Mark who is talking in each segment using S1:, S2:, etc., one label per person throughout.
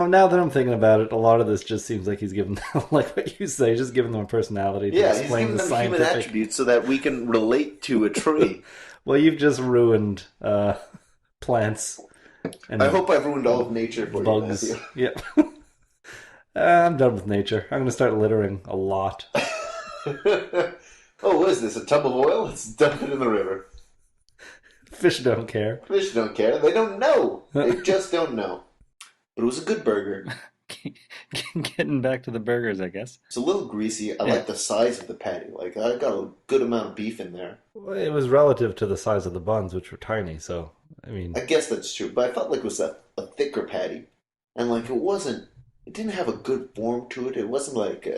S1: Now that I'm thinking about it, a lot of this just seems like he's given them, like what you say, just giving them a personality to
S2: Yeah, he's
S1: explain
S2: giving
S1: the
S2: them human
S1: scientific.
S2: attributes so that we can relate to a tree.
S1: Well, you've just ruined plants
S2: I
S1: and
S2: hope I've ruined all of nature for you, Matthew.
S1: bugs. Yep. I'm done with nature. I'm going to start littering a lot.
S2: Oh, what is this? A tub of oil? Let's dump it in the river.
S1: Fish don't care.
S2: Fish don't care. They don't know. They just don't know. But it was a good burger.
S1: Getting back to the burgers, I guess.
S2: It's a little greasy. I
S1: Yeah.
S2: like the size of the patty. Like I got a good amount of beef in there.
S1: Well, it was relative to the size of the buns, which were tiny. So, I mean,
S2: I guess that's true, but I felt like it was a thicker patty, and like it wasn't. It didn't have a good form to it. It wasn't like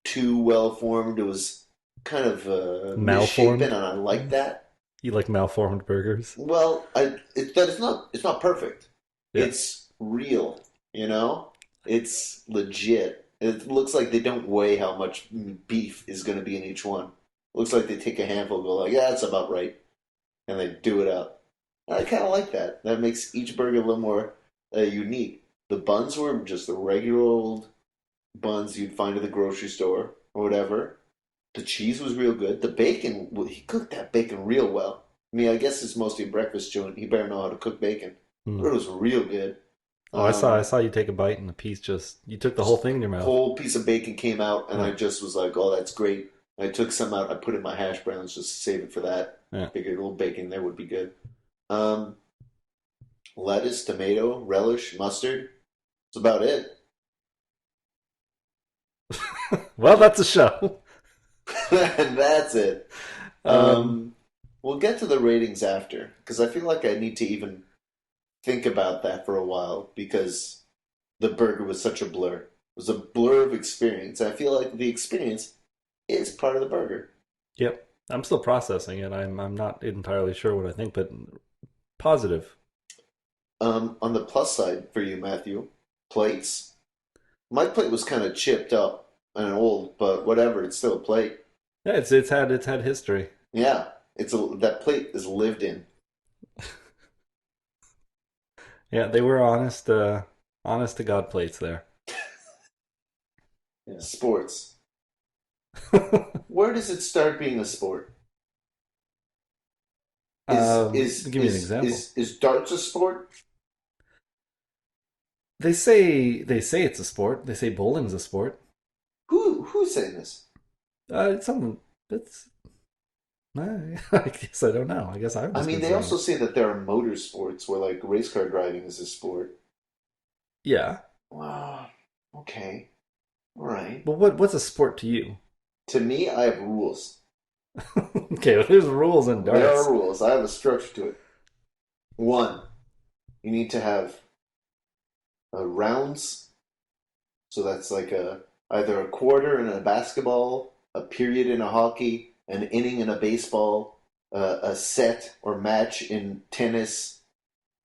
S2: too well formed. It was kind of misshapen,
S1: malformed.
S2: and I like that.
S1: You like malformed burgers?
S2: Well, that it's not. It's not perfect.
S1: Yeah.
S2: It's real. You know, it's legit. It looks like they don't weigh how much beef is going to be in each one. Looks like they take a handful, and go like, yeah, that's about right, and they do it up. And I kind of like that. That makes each burger a little more unique. The buns were just the regular old buns you'd find at the grocery store or whatever. The cheese was real good. The bacon, well, he cooked that bacon real well. I mean, I guess it's mostly a breakfast joint. He better know how to cook bacon.
S1: Hmm.
S2: But it was real good.
S1: Oh, I saw you take a bite and the piece just you took the whole thing in your mouth.
S2: Whole piece of bacon came out, and
S1: Yeah.
S2: I just was like, "Oh, that's great." I took some out. I put it in my hash browns just to save it for that.
S1: Yeah.
S2: Figured a little bacon there would be good. Um, lettuce, tomato, relish, mustard. That's about it.
S1: Well, that's a show.
S2: And that's it.
S1: Um,
S2: Um, we'll get to the ratings after because I feel like I need to even think about that for a while because the burger was such a blur. It was a blur of experience. I feel like the experience is part of the burger.
S1: yep. I'm still processing it. I'm not entirely sure what I think, but positive.
S2: On the plus side for you, Matthew, plates. My plate was kind of chipped up and old, but whatever. It's still a plate.
S1: Yeah, it's had history.
S2: Yeah, that plate is lived in.
S1: Yeah, they were honest to God plates there.
S2: Yeah. Sports. Where does it start being a sport?
S1: Give me an example.
S2: Is darts a sport?
S1: They say it's a sport. They say bowling's a sport.
S2: Who's saying this?
S1: It's something that's I guess I don't know. I guess I've
S2: I
S1: just
S2: mean,
S1: been
S2: they
S1: saying
S2: also
S1: it.
S2: say that there are motor sports where like race car driving is a sport.
S1: Yeah,
S2: Wow. Okay. All right.
S1: but what's a sport to you?
S2: To me, I have rules.
S1: Okay, well, there's rules in
S2: There are
S1: darts.
S2: rules. I have a structure to it. One, you need to have rounds. So that's like a either a quarter in a basketball, a period in a hockey, an inning in a baseball, a set or match in tennis.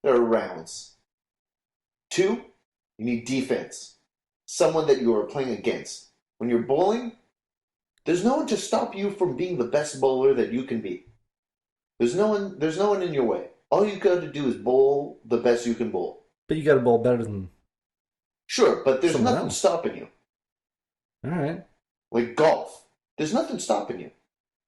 S2: There are rounds. Two, you need defense. Someone that you are playing against. When you're bowling, there's no one to stop you from being the best bowler that you can be. There's no one in your way. All you got to do is bowl the best you can bowl.
S1: But you got to bowl better than
S2: Sure, but there's
S1: someone
S2: nothing
S1: else.
S2: stopping you.
S1: All right.
S2: Like golf, there's nothing stopping you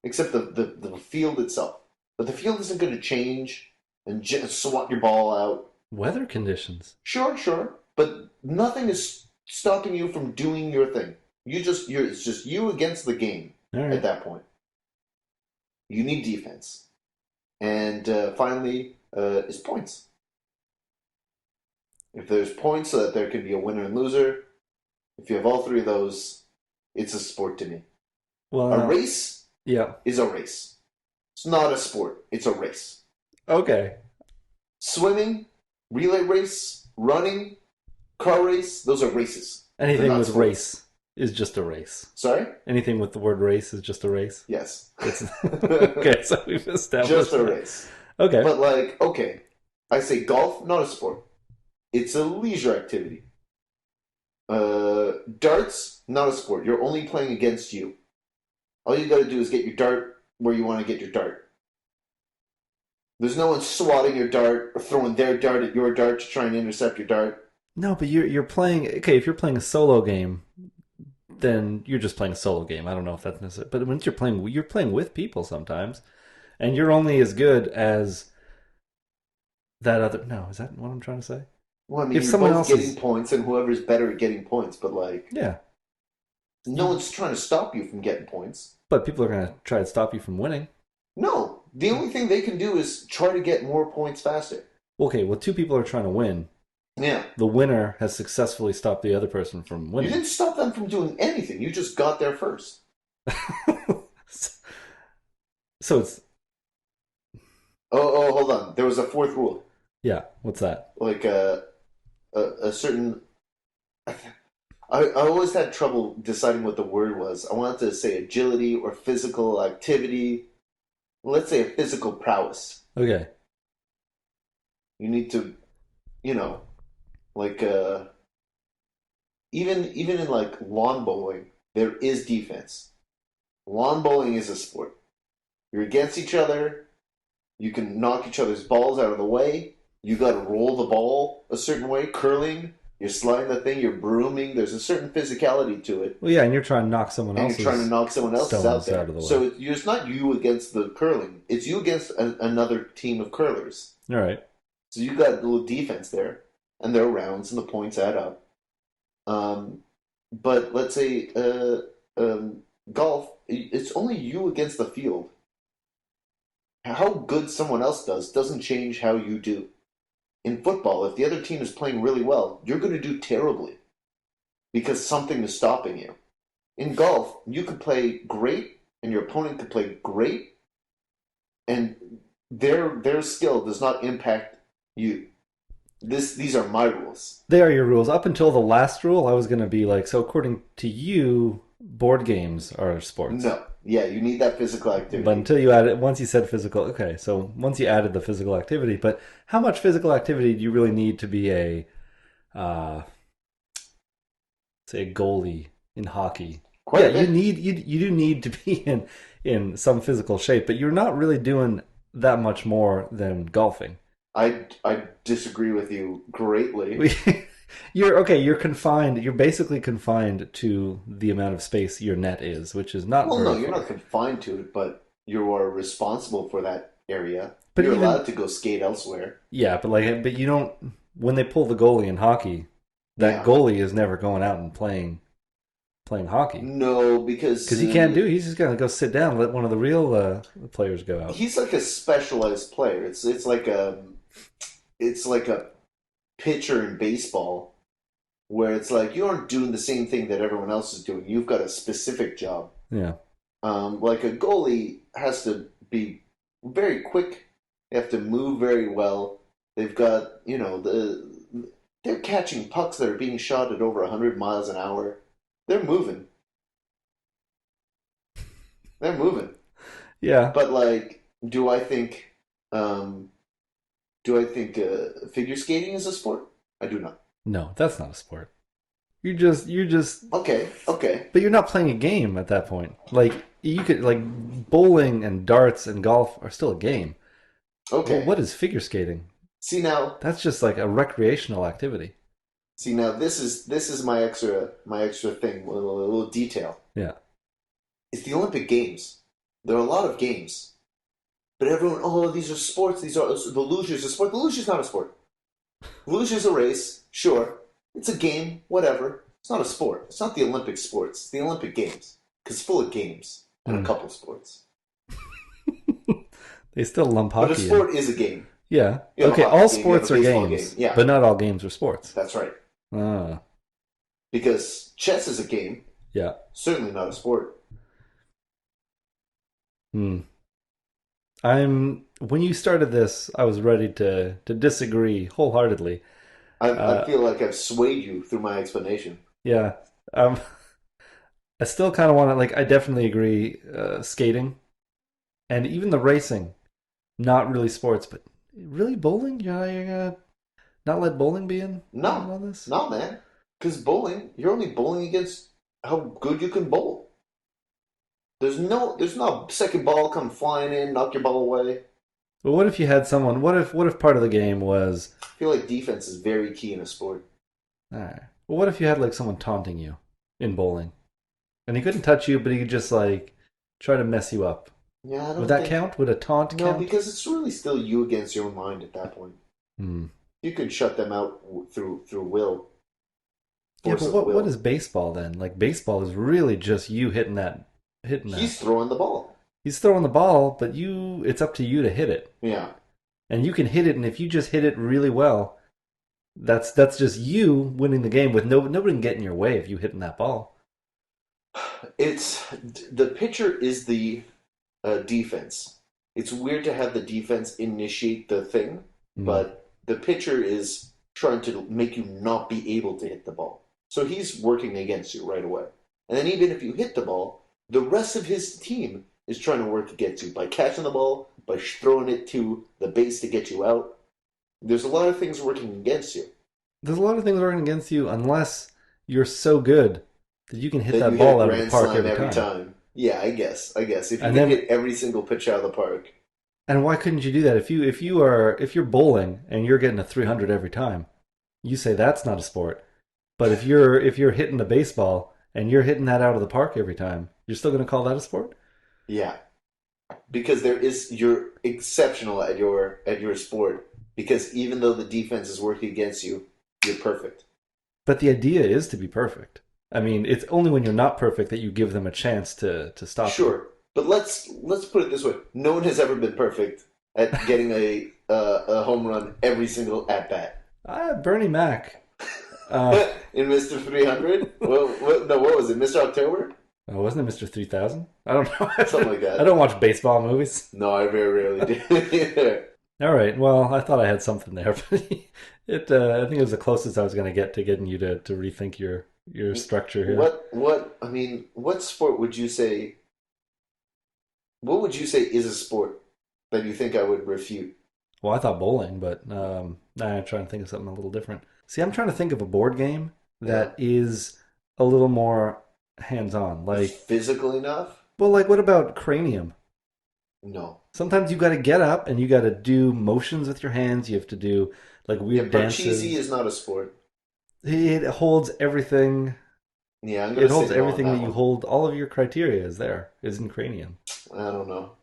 S2: except the field itself. But the field isn't going to change and just swat your ball out.
S1: Weather conditions.
S2: Sure, sure, but nothing is stopping you from doing your thing. It's just you against the game
S1: All
S2: at
S1: right.
S2: that point. You need defense, and finally is points. If there's points, so that there can be a winner and loser. If you have all three of those, it's a sport to me.
S1: Well,
S2: A race
S1: yeah.
S2: is a race. It's not a sport. It's a race.
S1: Okay.
S2: Swimming, relay race, running, car race, those are races. They're
S1: Anything
S2: not
S1: with
S2: sports.
S1: race is just a race.
S2: Sorry?
S1: Anything with the word race is just a race.
S2: Yes.
S1: It's okay. So we've
S2: Just
S1: established
S2: a
S1: that.
S2: race.
S1: Okay.
S2: But like, okay, I say golf, not a sport. It's a leisure activity. Darts, not a sport. You're only playing against you. All you got to do is get your dart where you want to get your dart. There's no one swatting your dart or throwing their dart at your dart to try and intercept your dart.
S1: No, but you're playing. Okay, if you're playing a solo game, then you're just playing a solo game. I don't know if that's necessary, but when you're playing with people sometimes, and you're only as good as that other. No, is that what I'm trying to say?
S2: Well, I mean,
S1: If
S2: you're
S1: someone
S2: both
S1: else
S2: getting
S1: is,
S2: points, and whoever's better at getting points. But like,
S1: yeah,
S2: no
S1: you,
S2: one's trying to stop you from getting points.
S1: but people are gonna try to stop you from winning.
S2: No, the only thing they can do is try to get more points faster.
S1: Okay, well, two people are trying to win.
S2: Yeah,
S1: The winner has successfully stopped the other person from
S2: you
S1: winning.
S2: didn't stop them from doing anything. You just got there first.
S1: So it's
S2: Oh, hold on. There was a fourth rule,
S1: yeah. What's that?
S2: like a certain. I always had trouble deciding what the word was. I wanted to say agility or physical activity. Let's say a physical prowess.
S1: Okay.
S2: You need to, you know, like even in like lawn bowling, there is defense. Lawn bowling is a sport. You're against each other. You can knock each other's balls out of the way. You got to roll the ball a certain way. Curling, you're sliding the thing. You're brooming. There's a certain physicality to it,
S1: Well, yeah, and you're trying to knock someone
S2: and you're trying to
S1: else's
S2: knock someone else's out
S1: stones out
S2: there.
S1: of the way.
S2: So it's not you against the curling. It's you against another team of curlers.
S1: All right.
S2: So you got a little defense there, and there are rounds, and the points add up. Um, but let's say golf, it's only you against the field. How good someone else does doesn't change how you do. In football, if the other team is playing really well, you're going to do terribly because something is stopping you. In golf, you could play great, and your opponent could play great, and their skill does not impact you. These are my rules.
S1: They are your rules. Up until the last rule, I was going to be like, so according to you, board games are sports.
S2: No, yeah, you need that physical
S1: But
S2: activity.
S1: until you added, once you said physical, okay, so once you added the physical activity, but how much physical activity do you really need to be uh, say, a goalie in hockey?
S2: Quite
S1: Yeah,
S2: a bit.
S1: you do need to be in some physical shape, but you're not really doing that much more than golfing.
S2: I disagree with you greatly.
S1: You're okay. You're confined. You're basically confined to the amount of space your net is, which is not
S2: Well, no,
S1: very
S2: you're not
S1: far.
S2: confined to it, but you are responsible for that area.
S1: But
S2: You're
S1: even
S2: allowed to go skate elsewhere.
S1: yeah, but you don't. When they pull the goalie in hockey, that
S2: Yeah.
S1: goalie is never going out and playing hockey
S2: No, because
S1: because he can't do. He's just gonna go sit down and let one of the real players go out.
S2: he's like a specialized player. It's like a pitcher in baseball where it's like you aren't doing the same thing that everyone else is doing. You've got a specific job.
S1: Yeah,
S2: Like a goalie has to be very quick. They have to move very well. They've got they're catching pucks that are being shot at over 100 miles an hour. They're moving. They're moving.
S1: yeah.
S2: But like, um, do I think figure skating is a sport? I do not.
S1: No, that's not a sport. You're just
S2: Okay, okay,
S1: but you're not playing a game at that point. Like you could like bowling and darts and golf are still a game. Well,
S2: okay.
S1: what is figure skating?
S2: See now,
S1: That's just like a recreational activity.
S2: this is my extra thing, a little detail.
S1: Yeah.
S2: It's the Olympic Games. There are a lot of games, but everyone, oh, these are sports. These are the luge's a sport. The luge's not a sport. Luge is a race, sure. It's a game, whatever. It's not a sport. It's not the Olympic sports. It's the Olympic Games because it's full of games and a
S1: Mm.
S2: couple sports.
S1: They still lump
S2: But a
S1: hockey in.
S2: sport is a game.
S1: Yeah.
S2: You have a
S1: Okay,
S2: hockey
S1: all
S2: game. You have a
S1: sports are
S2: baseball game.
S1: games,
S2: Yeah,
S1: but not all games are sports.
S2: that's right.
S1: Ah,
S2: Because chess is a game,
S1: yeah.
S2: certainly not a sport.
S1: Hmm. I'm when you started this, I was ready to disagree wholeheartedly.
S2: I
S1: Uh,
S2: feel like I've swayed you through my explanation.
S1: yeah. Um, I still kind of want to like. I definitely agree. Skating and even the racing, not really sports, but really bowling. You're gonna not let bowling be in
S2: No,
S1: all this.
S2: no, man. Because bowling, you're only bowling against how good you can bowl. There's no second ball come flying in, knock your ball away.
S1: But what if you had someone? What if part of the game was
S2: I feel like defense is very key in a sport.
S1: All right. Well, what if you had like someone taunting you in bowling, and he couldn't touch you, but he could just like try to mess you up?
S2: Yeah, I
S1: Would
S2: don't
S1: that
S2: think.
S1: count? Would a taunt
S2: No,
S1: count?
S2: because it's really still you against your own mind at that point.
S1: Hmm.
S2: You can shut them out through will,
S1: Yeah,
S2: force
S1: but
S2: of
S1: what is
S2: will.
S1: baseball then? Like baseball is really just you hitting that.
S2: He's throwing the ball.
S1: He's throwing the ball, but it's up to you to hit it.
S2: Yeah,
S1: And you can hit it, and if you just hit it really well, that's just you winning the game with nobody can get in your way if you hitting that ball.
S2: it's the pitcher is the defense. It's weird to have the defense initiate the thing,
S1: Hmm.
S2: but the pitcher is trying to make you not be able to hit the ball. So he's working against you right away. And then even if you hit the ball, the rest of his team is trying to work against you by catching the ball, by throwing it to the base to get you out. There's a lot of things working against you.
S1: There's a lot of things working against you unless you're so good that you can hit
S2: Then you
S1: that
S2: hit a
S1: ball out of the
S2: grand
S1: park
S2: slam
S1: every
S2: every
S1: time.
S2: time. Yeah, I guess. I guess if you
S1: And
S2: can
S1: then
S2: hit every single pitch out of the park.
S1: and why couldn't you do that if you're bowling and you're getting a 300 every time? You say that's not a sport. But if you're hitting the baseball and you're hitting that out of the park every time, you're still going to call that a sport?
S2: Yeah, because there is you're exceptional at your sport because even though the defense is working against you, you're perfect.
S1: But the idea is to be perfect. I mean, it's only when you're not perfect that you give them a chance to stop you.
S2: Sure, but let's put it this way: no one has ever been perfect at getting a home run every single at bat.
S1: Bernie Mac. Uh,
S2: In Mister 300, well, no, what was it, Mister October?
S1: Wasn't it Mr. 3000? I don't know.
S2: Something like
S1: I
S2: that.
S1: don't watch baseball movies.
S2: No, I very rarely do.
S1: All right. Well, I thought I had something there, but I think it was the closest I was going to get to getting you to rethink your structure here.
S2: What I mean, what sport would you say? What would you say is a sport that you think I would refute?
S1: Well, I thought bowling, but now I'm trying to think of something a little different. See, I'm trying to think of a board game
S2: Yeah,
S1: that is a little more hands-on.
S2: that's
S1: Like,
S2: physical enough?
S1: well, like what about Cranium?
S2: No.
S1: Sometimes you got to get up and you got to do motions with your hands. You have to do like
S2: Yeah,
S1: weird
S2: Parcheesi
S1: dances.
S2: is not a sport.
S1: It holds everything.
S2: Yeah, I'm
S1: It
S2: gonna
S1: holds
S2: say no on
S1: everything that
S2: that
S1: you
S2: one.
S1: hold. All of your criteria is in Cranium.
S2: I don't know.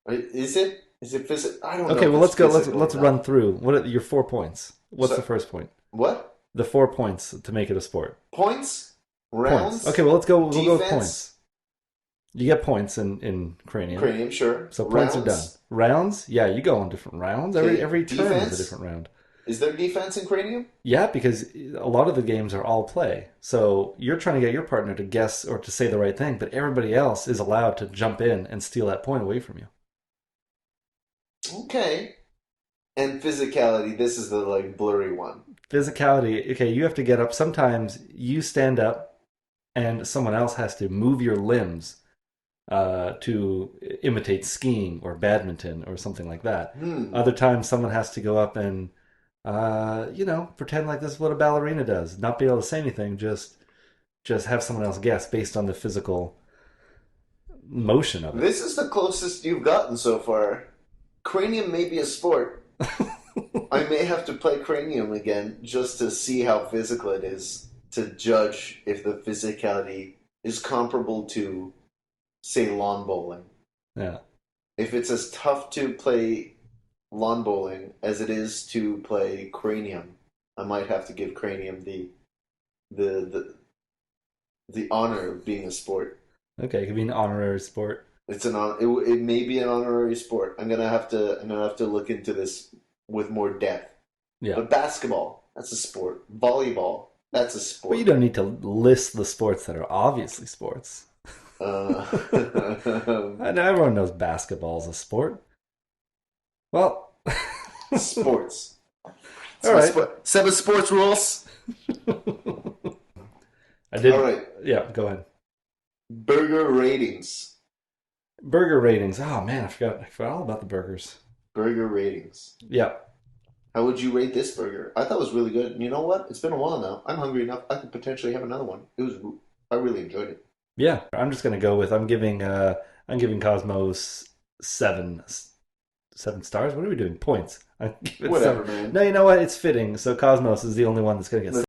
S2: Is it? Is it physical? I don't know
S1: Okay,
S2: if
S1: well
S2: it's
S1: let's go. Let's
S2: physical
S1: let's
S2: enough.
S1: run through. What are your 4 points? What's the
S2: So,
S1: first point?
S2: what?
S1: The 4 points to make it a sport.
S2: Points?
S1: Points. Okay,
S2: Rounds?
S1: well let's go. We'll go with
S2: Defense?
S1: points. You get points in Cranium,
S2: Cranium, sure.
S1: so points are done.
S2: Rounds?
S1: Rounds, yeah, you go on different rounds. Every
S2: Okay.
S1: every turn is a
S2: Defense?
S1: different round.
S2: Is there defense in Cranium?
S1: Yeah, because a lot of the games are all play. So you're trying to get your partner to guess or to say the right thing, but everybody else is allowed to jump in and steal that point away from you.
S2: Okay. And physicality, this is the like blurry one.
S1: Physicality, okay, you have to get up. Sometimes you stand up and someone else has to move your limbs to imitate skiing or badminton or something like that.
S2: Hmm.
S1: Other times, someone has to go up and, pretend like this is what a ballerina does. Not be able to say anything, just have someone else guess based on the physical motion of it.
S2: This is the closest you've gotten so far. Cranium may be a sport. I may have to play Cranium again just to see how physical it is to judge if the physicality is comparable to, say, lawn bowling.
S1: Yeah.
S2: If it's as tough to play lawn bowling as it is to play Cranium, I might have to give Cranium the the, the honor of being a sport.
S1: Okay, it could be an honorary sport.
S2: It's it may be an honorary sport. I'm gonna have to look into this with more depth.
S1: Yeah.
S2: But basketball, that's a sport. Volleyball, that's a
S1: But you
S2: sport.
S1: don't need to list the sports that are obviously sports.
S2: Uh,
S1: I know everyone knows basketball is a sport. Well,
S2: sports. It's
S1: all
S2: my
S1: right.
S2: sport. 7 sports rules.
S1: I
S2: All
S1: did.
S2: right.
S1: Yeah, go ahead.
S2: Burger ratings.
S1: Burger ratings. Oh man, I forgot all about the burgers.
S2: Burger ratings.
S1: Yeah,
S2: How would you rate this burger? I thought it was really good. And you know what? It's been a while now. I'm hungry enough. I could potentially have another one. I really enjoyed it.
S1: yeah. I'm just gonna go with I'm giving Cosmos seven stars. What are we doing? Points. I give it some.
S2: Whatever, man.
S1: No, you know what? It's fitting. So Cosmos is the only one that's going to get